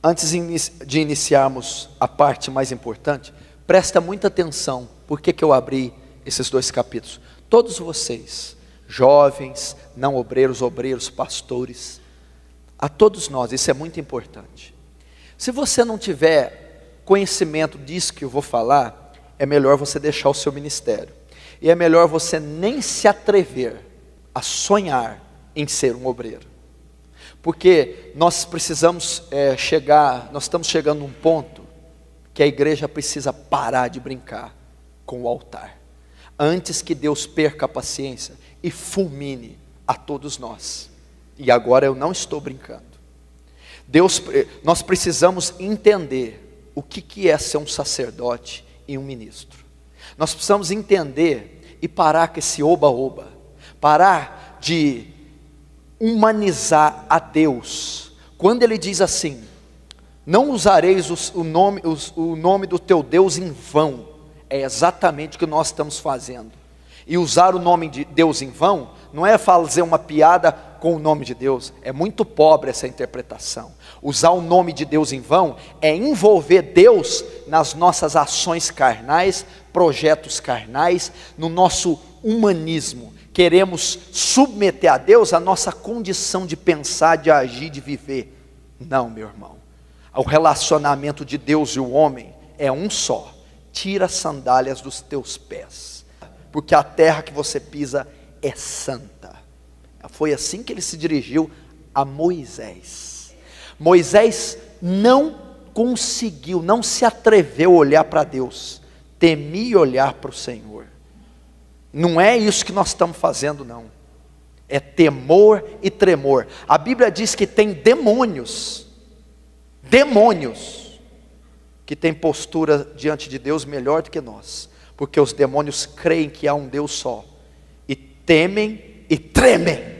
Antes de iniciarmos a parte mais importante, presta muita atenção. Por que eu abri esses 2 capítulos? Todos vocês, jovens, não obreiros, obreiros, pastores, a todos nós, isso é muito importante. Se você não tiver conhecimento disso que eu vou falar, é melhor você deixar o seu ministério. E é melhor você nem se atrever a sonhar em ser um obreiro. Porque nós precisamos nós estamos chegando num ponto que a igreja precisa parar de brincar com o altar, antes que Deus perca a paciência e fulmine a todos nós. E agora eu não estou brincando. Nós precisamos entender o que é ser um sacerdote e um ministro. Nós precisamos entender e parar com esse oba-oba, parar de humanizar a Deus. Quando ele diz assim: não usareis o nome do teu Deus em vão, é exatamente o que nós estamos fazendo. E usar o nome de Deus em vão não é fazer uma piada com o nome de Deus, é muito pobre essa interpretação. Usar o nome de Deus em vão é envolver Deus nas nossas ações carnais, projetos carnais, no nosso humanismo. Queremos submeter a Deus a nossa condição de pensar, de agir, de viver. Não, meu irmão. O relacionamento de Deus e o homem é um só. Tira as sandálias dos teus pés, porque a terra que você pisa é santa. Foi assim que ele se dirigiu a Moisés. Moisés não conseguiu, não se atreveu a olhar para Deus, temia olhar para o Senhor. Não é isso que nós estamos fazendo, não. É temor e tremor. A Bíblia diz que tem demônios que têm postura diante de Deus melhor do que nós, porque os demônios creem que há um Deus só, e temem e tremem.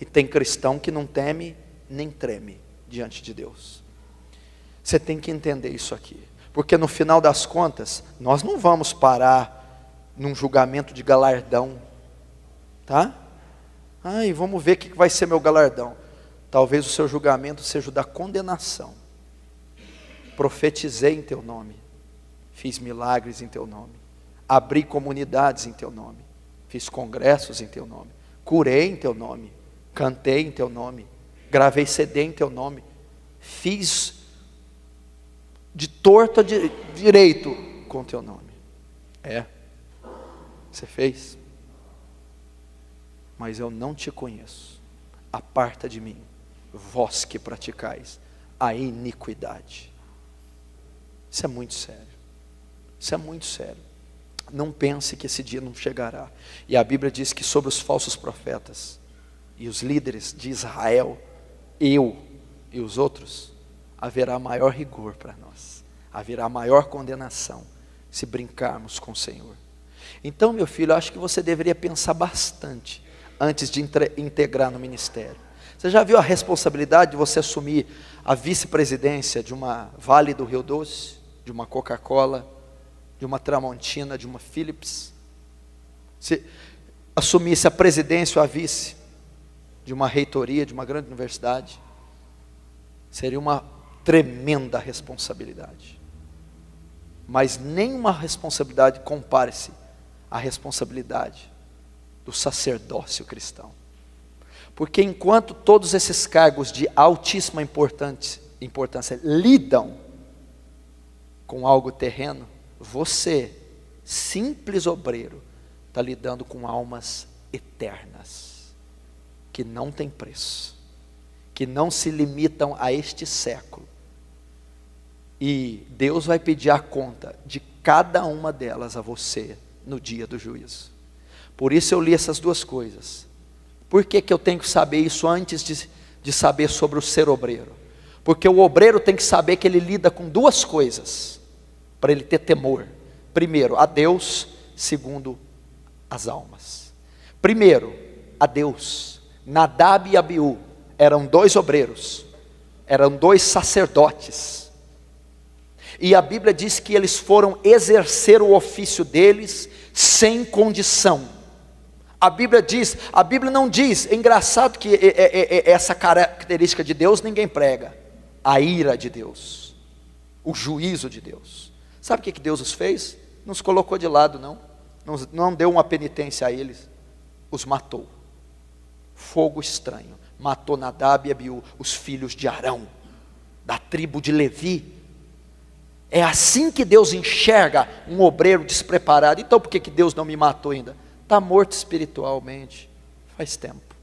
E tem cristão que não teme nem treme diante de Deus. Você tem que entender isso aqui, porque no final das contas, nós não vamos parar num julgamento de galardão, tá? Ai, vamos ver o que vai ser meu galardão. Talvez o seu julgamento seja o da condenação. Profetizei em teu nome, fiz milagres em teu nome, abri comunidades em teu nome, fiz congressos em teu nome, curei em teu nome, cantei em teu nome, gravei CD em teu nome, fiz de torto a direito com teu nome. Você fez? Mas eu não te conheço. Aparta de mim, vós que praticais a iniquidade. Isso é muito sério. Isso é muito sério. Não pense que esse dia não chegará. E a Bíblia diz que sobre os falsos profetas e os líderes de Israel, eu e os outros, haverá maior rigor para nós. Haverá maior condenação se brincarmos com o Senhor. Então, meu filho, eu acho que você deveria pensar bastante antes de integrar no ministério. Você já viu a responsabilidade de você assumir a vice-presidência de uma Vale do Rio Doce, de uma Coca-Cola, de uma Tramontina, de uma Philips? Se assumisse a presidência ou a vice de uma reitoria, de uma grande universidade, seria uma tremenda responsabilidade. Mas nenhuma responsabilidade compare-se à responsabilidade do sacerdócio cristão. Porque enquanto todos esses cargos de altíssima importância lidam com algo terreno, você, simples obreiro, está lidando com almas eternas, que não têm preço, que não se limitam a este século. E Deus vai pedir a conta de cada uma delas a você no dia do juízo. Por isso eu li essas duas coisas. Por que eu tenho que saber isso antes de saber sobre o ser obreiro? Porque o obreiro tem que saber que ele lida com duas coisas, para ele ter temor. Primeiro, a Deus. Segundo, as almas. Primeiro, a Deus. Nadab e Abiú eram dois obreiros, eram dois sacerdotes. E a Bíblia diz que eles foram exercer o ofício deles sem condição. A Bíblia não diz, é engraçado que essa característica de Deus ninguém prega. a ira de Deus, o juízo de Deus. Sabe o que Deus os fez? Não os colocou de lado, não deu uma penitência a eles, os matou. Fogo estranho, matou Nadab e Abiú, os filhos de Arão, da tribo de Levi. É assim que Deus enxerga um obreiro despreparado. Então por que Deus não me matou ainda? Está morto espiritualmente, faz tempo.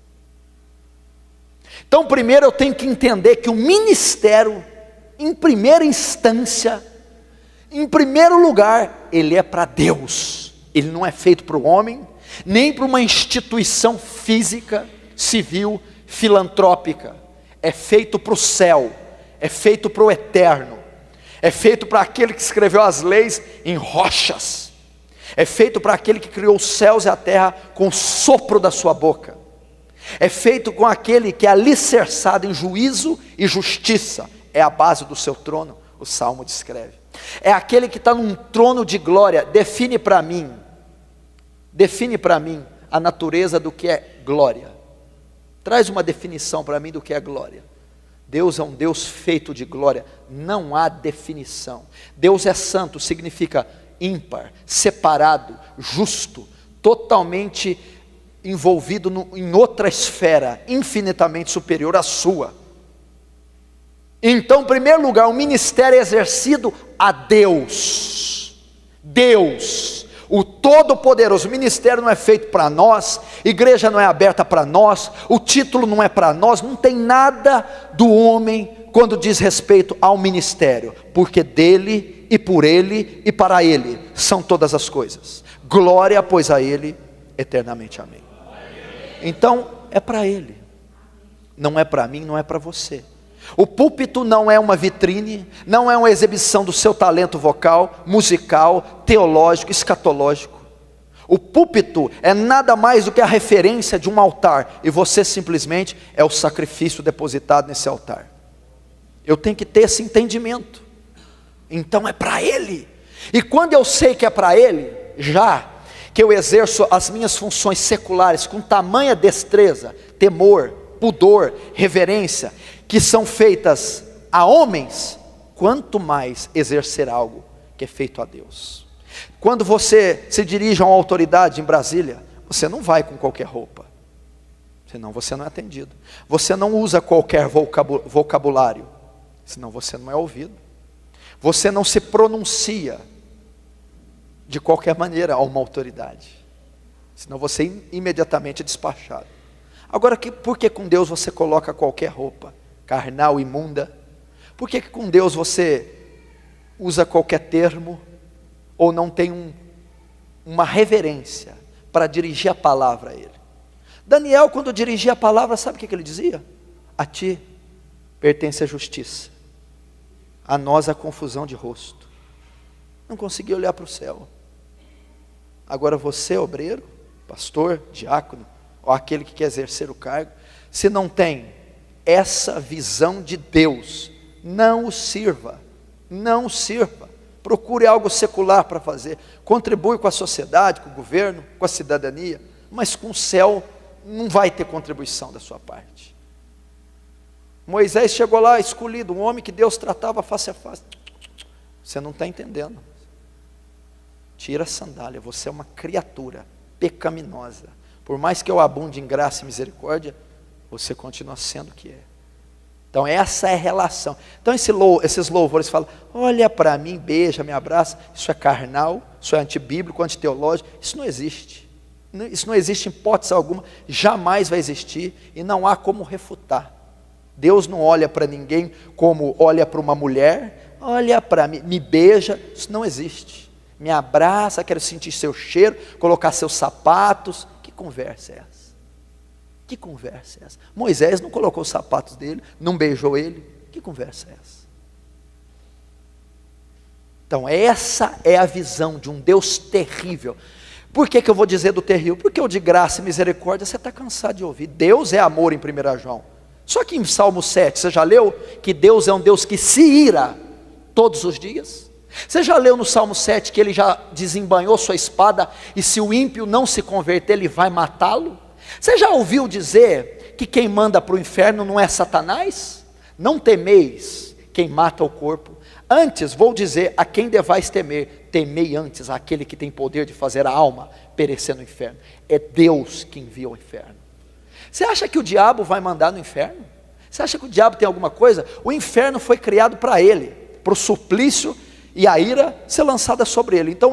Então primeiro eu tenho que entender que o ministério, em primeira instância, em primeiro lugar, ele é para Deus. Ele não é feito para o homem, nem para uma instituição física, civil, filantrópica. É feito para o céu, é feito para o eterno, é feito para aquele que escreveu as leis em rochas, é feito para aquele que criou os céus e a terra com o sopro da sua boca, é feito com aquele que é alicerçado em juízo e justiça, é a base do seu trono, o Salmo descreve. É aquele que está num trono de glória. Define para mim a natureza do que é glória. Traz uma definição para mim do que é glória. Deus é um Deus feito de glória, não há definição. Deus é santo, significa ímpar, separado, justo, totalmente envolvido em outra esfera, infinitamente superior à sua. Então, em primeiro lugar, o ministério é exercido a Deus. Deus, o Todo-Poderoso. O ministério não é feito para nós, igreja não é aberta para nós, o título não é para nós, não tem nada do homem quando diz respeito ao ministério, porque dele e por ele e para ele são todas as coisas. Glória, pois, a ele eternamente. Amém. Então, é para ele, não é para mim, não é para você. O púlpito não é uma vitrine, não é uma exibição do seu talento vocal, musical, teológico, escatológico. O púlpito é nada mais do que a referência de um altar, e você simplesmente é o sacrifício depositado nesse altar. Eu tenho que ter esse entendimento. Então é para ele. E quando eu sei que é para ele, já que eu exerço as minhas funções seculares com tamanha destreza, temor, pudor, reverência, que são feitas a homens, quanto mais exercer algo que é feito a Deus. Quando você se dirige a uma autoridade em Brasília, você não vai com qualquer roupa, senão você não é atendido. Você não usa qualquer vocabulário, senão você não é ouvido. Você não se pronuncia de qualquer maneira a uma autoridade, senão você é imediatamente despachado. Agora, por que com Deus você coloca qualquer roupa carnal, imunda? Por que com Deus você usa qualquer termo, ou não tem uma reverência para dirigir a palavra a Ele? Daniel, quando dirigia a palavra, sabe o que ele dizia? A ti pertence a justiça, a nós a confusão de rosto. Não conseguia olhar para o céu. Agora você, obreiro, pastor, diácono, ou aquele que quer exercer o cargo, se não tem essa visão de Deus, não o sirva, não o sirva. Procure algo secular para fazer, contribui com a sociedade, com o governo, com a cidadania, mas com o céu não vai ter contribuição da sua parte. Moisés chegou lá escolhido, um homem que Deus tratava face a face. Você não está entendendo. Tira a sandália, você é uma criatura pecaminosa. Por mais que eu abunde em graça e misericórdia, você continua sendo o que é. Então essa é a relação. Então esses louvores falam, olha para mim, beija, me abraça. Isso é carnal, isso é antibíblico, antiteológico. Isso não existe. Isso não existe em hipótese alguma, jamais vai existir, e não há como refutar. Deus não olha para ninguém como olha para uma mulher. Olha para mim, me beija. Isso não existe. Me abraça, quero sentir seu cheiro, colocar seus sapatos. Que conversa é essa? Que conversa é essa? Moisés não colocou os sapatos dele, não beijou ele. Que conversa é essa? Então essa é a visão de um Deus terrível. Por que eu vou dizer do terrível? Porque o de graça e misericórdia você está cansado de ouvir. Deus é amor em 1 João. Só que em Salmo 7, você já leu que Deus é um Deus que se ira todos os dias? Você já leu no Salmo 7 que ele já desembanhou sua espada, e se o ímpio não se converter, ele vai matá-lo? Você já ouviu dizer que quem manda para o inferno não é Satanás? Não temeis quem mata o corpo. Antes vou dizer a quem devais temer, temei antes aquele que tem poder de fazer a alma perecer no inferno. É Deus que envia o inferno. Você acha que o diabo vai mandar no inferno? Você acha que o diabo tem alguma coisa? O inferno foi criado para ele, para o suplício e a ira ser lançada sobre ele. Então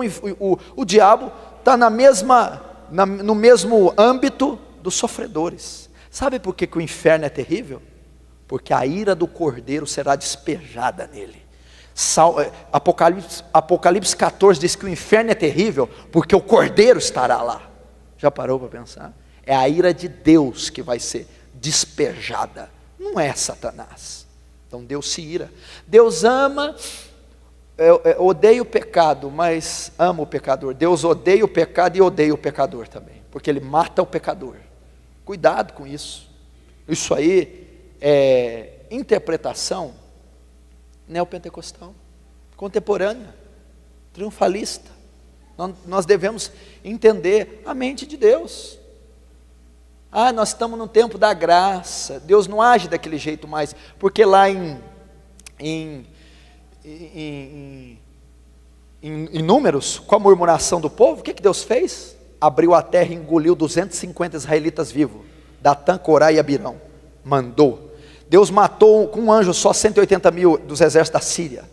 o diabo está no mesmo âmbito dos sofredores. Sabe por que o inferno é terrível? Porque a ira do Cordeiro será despejada nele. Apocalipse 14 diz que o inferno é terrível porque o Cordeiro estará lá. Já parou para pensar? É a ira de Deus que vai ser despejada, não é Satanás. Então Deus se ira. Deus ama, odeia o pecado, mas ama o pecador. Deus odeia o pecado e odeia o pecador também, porque Ele mata o pecador. Cuidado com isso. Isso aí é interpretação neopentecostal, contemporânea, triunfalista. Nós devemos entender a mente de Deus. Nós estamos no tempo da graça, Deus não age daquele jeito mais, porque lá em Números, com a murmuração do povo, o que Deus fez? Abriu a terra e engoliu 250 israelitas vivos, Datã, Corá e Abirão, mandou. Deus matou com um anjo só 180 mil dos exércitos da Síria.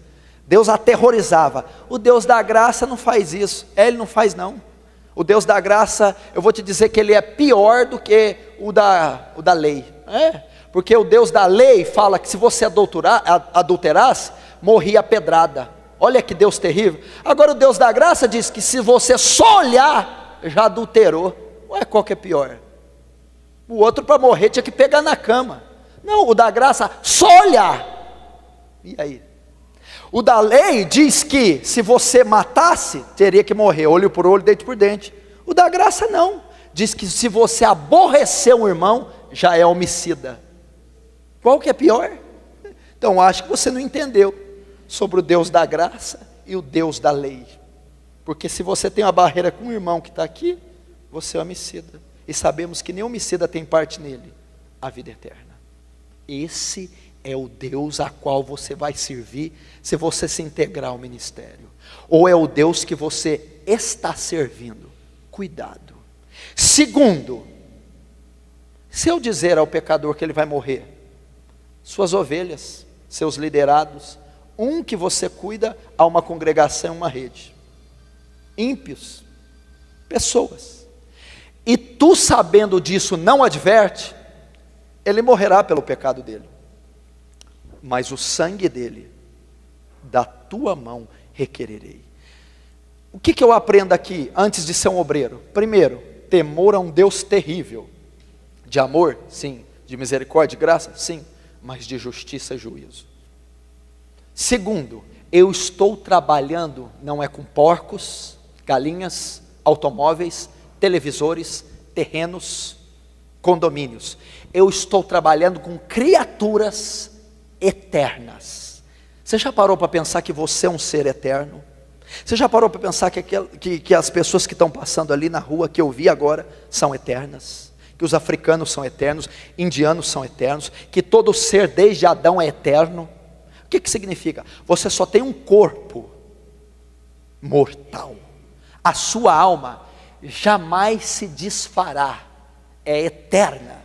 Deus aterrorizava. O Deus da graça não faz isso. Ele não faz não. O Deus da graça, eu vou te dizer que ele é pior do que o da lei. Porque o Deus da lei fala que se você adulterasse, morria a pedrada. Olha que Deus terrível. Agora o Deus da graça diz que se você só olhar, já adulterou. Qual que é pior? O outro para morrer tinha que pegar na cama. Não, o da graça, só olhar. E aí? O da lei diz que se você matasse, teria que morrer, olho por olho, dente por dente. O da graça não. Diz que se você aborrecer um irmão, já é homicida. Qual que é pior? Então acho que você não entendeu sobre o Deus da graça e o Deus da lei. Porque se você tem uma barreira com um irmão que está aqui, você é homicida. E sabemos que nem homicida tem parte nele, a vida eterna. Esse é o Deus a qual você vai servir se você se integrar ao ministério. Ou é o Deus que você está servindo? Cuidado. Segundo, se eu dizer ao pecador que ele vai morrer, suas ovelhas, seus liderados, que você cuida a uma congregação, uma rede. Ímpios, pessoas. E tu sabendo disso não adverte, ele morrerá pelo pecado dele, mas o sangue dele, da tua mão requererei. O que eu aprendo aqui, antes de ser um obreiro? Primeiro, temor a um Deus terrível, de amor, sim, de misericórdia, de graça, sim, mas de justiça e juízo. Segundo, eu estou trabalhando, não é com porcos, galinhas, automóveis, televisores, terrenos, condomínios. Eu estou trabalhando com criaturas eternas. Você já parou para pensar que você é um ser eterno? Você já parou para pensar que as pessoas que estão passando ali na rua, que eu vi agora, são eternas? Que os africanos são eternos, indianos são eternos, que todo ser desde Adão é eterno? O que significa? Você só tem um corpo mortal. A sua alma jamais se desfará, é eterna.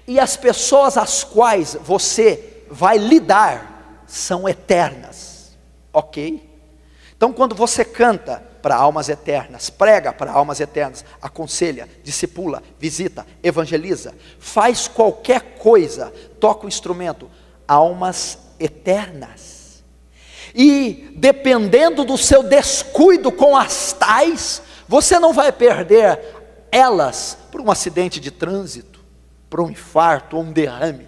E as pessoas às quais você vai lidar são eternas, ok? Então quando você canta para almas eternas, prega para almas eternas, aconselha, discipula, visita, evangeliza, faz qualquer coisa, toca o instrumento, almas eternas. E dependendo do seu descuido com as tais, você não vai perder elas por um acidente de trânsito, por um infarto ou um derrame.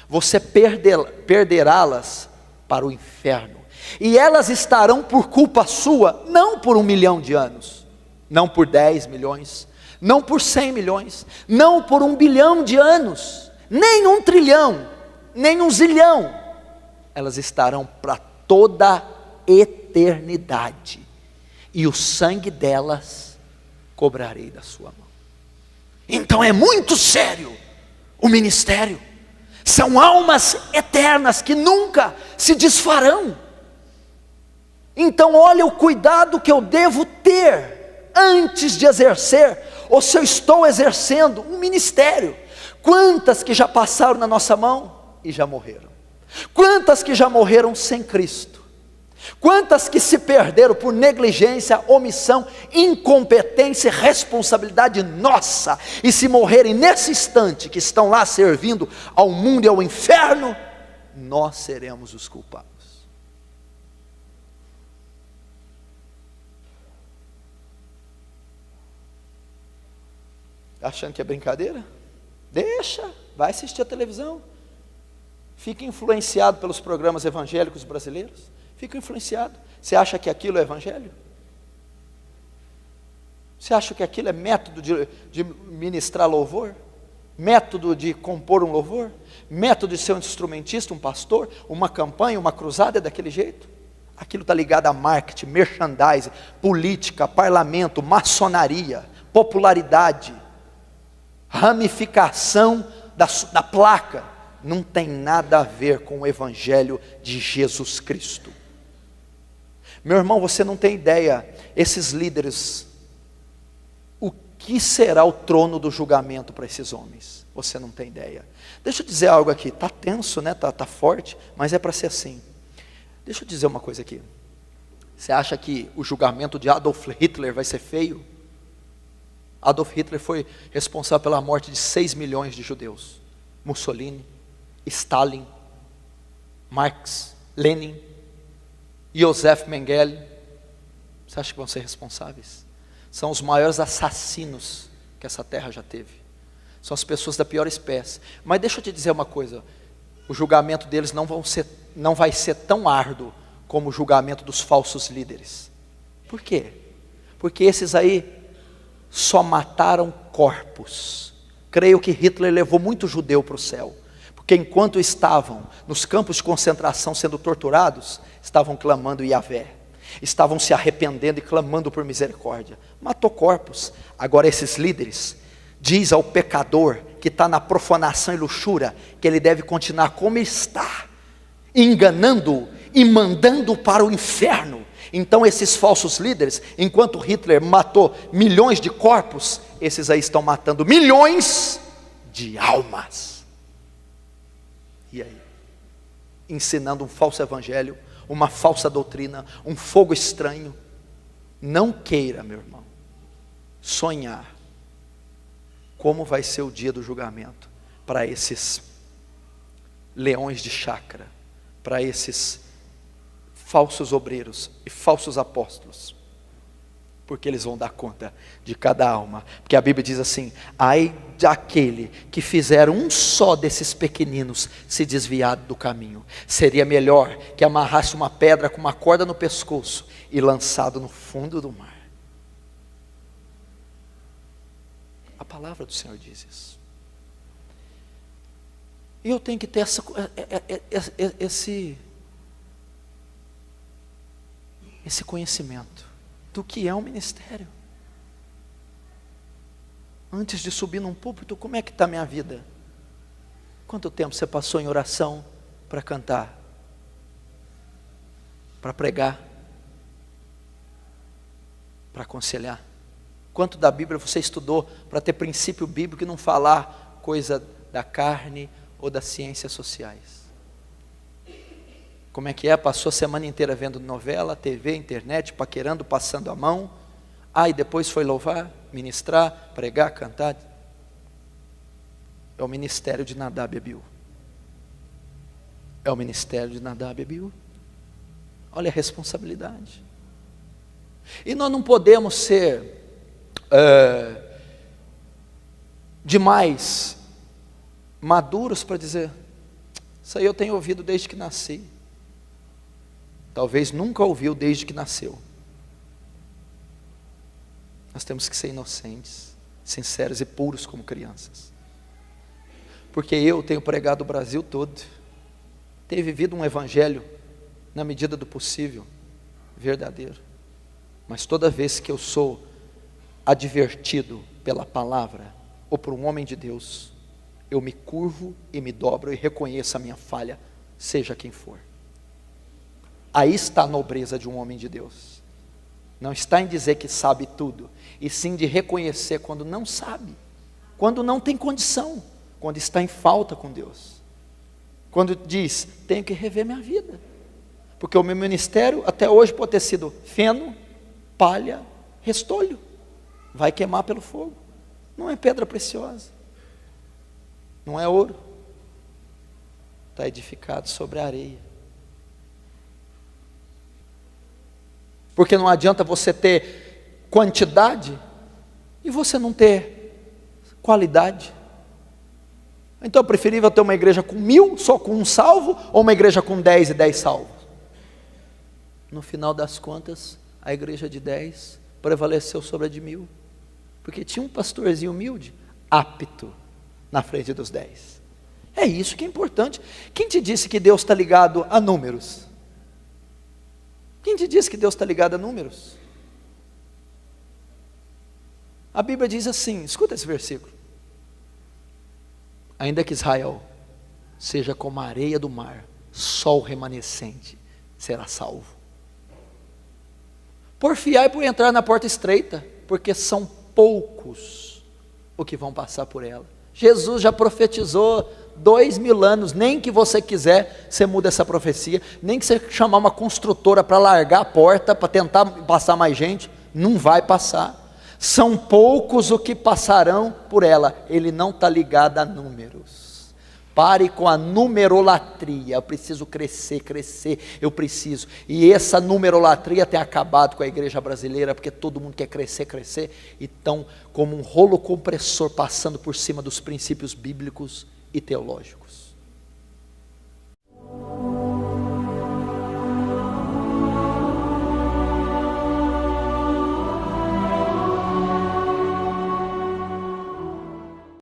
Você perderá-las para o inferno. E elas estarão por culpa sua, não por 1 milhão de anos, não por 10 milhões, não por 100 milhões, não por 1 bilhão de anos, nem 1 trilhão, nem 1 zilhão. Elas estarão para toda a eternidade. E o sangue delas cobrarei da sua mão. Então é muito sério o ministério. são almas eternas que nunca se desfarão. Então olha o cuidado que eu devo ter antes de exercer, ou se eu estou exercendo um ministério. Quantas que já passaram na nossa mão e já morreram? Quantas que já morreram sem Cristo? Quantas que se perderam por negligência, omissão, incompetência e responsabilidade nossa, e se morrerem nesse instante que estão lá servindo ao mundo e ao inferno, nós seremos os culpados. Achando que é brincadeira? Deixa, vai assistir a televisão. Fica influenciado pelos programas evangélicos brasileiros. Fica influenciado. Você acha que aquilo é evangelho? Você acha que aquilo é método de ministrar louvor? Método de compor um louvor? Método de ser um instrumentista, um pastor? Uma campanha, uma cruzada é daquele jeito? Aquilo está ligado a marketing, merchandising, política, parlamento, maçonaria, popularidade, ramificação da placa. Não tem nada a ver com o evangelho de Jesus Cristo. Meu irmão, você não tem ideia, esses líderes, o que será o trono do julgamento para esses homens? Você não tem ideia. Deixa eu dizer algo aqui, está tenso, né? Tá forte, mas é para ser assim. Deixa eu dizer uma coisa aqui. Você acha que o julgamento de Adolf Hitler vai ser feio? Adolf Hitler foi responsável pela morte de 6 milhões de judeus. Mussolini, Stalin, Marx, Lenin, Joseph Mengele, você acha que vão ser responsáveis? São os maiores assassinos que essa terra já teve. São as pessoas da pior espécie. Mas deixa eu te dizer uma coisa, o julgamento deles não vai ser tão árduo como o julgamento dos falsos líderes. Por quê? Porque esses aí só mataram corpos. Creio que Hitler levou muito judeu para o céu, porque enquanto estavam nos campos de concentração sendo torturados, estavam clamando Yahvé, estavam se arrependendo e clamando por misericórdia. Matou corpos. Agora esses líderes, diz ao pecador que está na profanação e luxúria, que ele deve continuar como está, enganando-o e mandando para o inferno. Então esses falsos líderes, enquanto Hitler matou milhões de corpos, esses aí estão matando milhões de almas. E aí? Ensinando um falso evangelho, uma falsa doutrina, um fogo estranho. Não queira, meu irmão, sonhar como vai ser o dia do julgamento para esses leões de chácara, para esses falsos obreiros e falsos apóstolos, porque eles vão dar conta de cada alma, porque a Bíblia diz assim: ai daquele que fizer um só desses pequeninos se desviar do caminho, seria melhor que amarrasse uma pedra com uma corda no pescoço e lançado no fundo do mar. A palavra do Senhor diz isso. E eu tenho que ter esse conhecimento do que é um ministério. Antes de subir num púlpito, como é que está a minha vida? Quanto tempo você passou em oração para cantar? Para pregar? Para aconselhar? Quanto da Bíblia você estudou para ter princípio bíblico e não falar coisa da carne ou das ciências sociais? Como é que é? Passou a semana inteira vendo novela, TV, internet, paquerando, passando a mão. E depois foi louvar, ministrar, pregar, cantar. É o ministério de Nadab e Abiú. É o ministério de Nadab e Abiú. Olha a responsabilidade. E nós não podemos ser demais maduros para dizer: isso aí eu tenho ouvido desde que nasci. Talvez nunca ouviu desde que nasceu. Nós temos que ser inocentes, sinceros e puros como crianças. Porque eu tenho pregado o Brasil todo, tenho vivido um evangelho na medida do possível, verdadeiro. Mas toda vez que eu sou advertido pela palavra ou por um homem de Deus, eu me curvo e me dobro e reconheço a minha falha, seja quem for. Aí está a nobreza de um homem de Deus. Não está em dizer que sabe tudo, e sim de reconhecer quando não sabe, quando não tem condição, quando está em falta com Deus. Quando diz, tenho que rever minha vida, porque o meu ministério até hoje pode ter sido feno, palha, restolho, vai queimar pelo fogo, não é pedra preciosa, não é ouro, está edificado sobre a areia. Porque não adianta você ter quantidade e você não ter qualidade. Então é preferível ter uma igreja com 1000, só com um salvo, ou uma igreja com 10 e 10 salvos? No final das contas, a igreja de 10 prevaleceu sobre a de 1000, porque tinha um pastorzinho humilde, apto, na frente dos 10. É isso que é importante. Quem te disse que Deus está ligado a números? Quem te disse que Deus está ligado a números? A Bíblia diz assim, escuta esse versículo: ainda que Israel seja como a areia do mar, só o remanescente será salvo. Porfiai por entrar na porta estreita, porque são poucos os que vão passar por ela. Jesus já profetizou 2000 anos, nem que você quiser, você muda essa profecia, nem que você chamar uma construtora para largar a porta, para tentar passar mais gente, não vai passar. São poucos os que passarão por ela. Ele não está ligado a números. Pare com a numerolatria. Eu preciso crescer, eu preciso. E essa numerolatria tem acabado com a igreja brasileira, porque todo mundo quer crescer, e estão como um rolo compressor passando por cima dos princípios bíblicos e teológicos.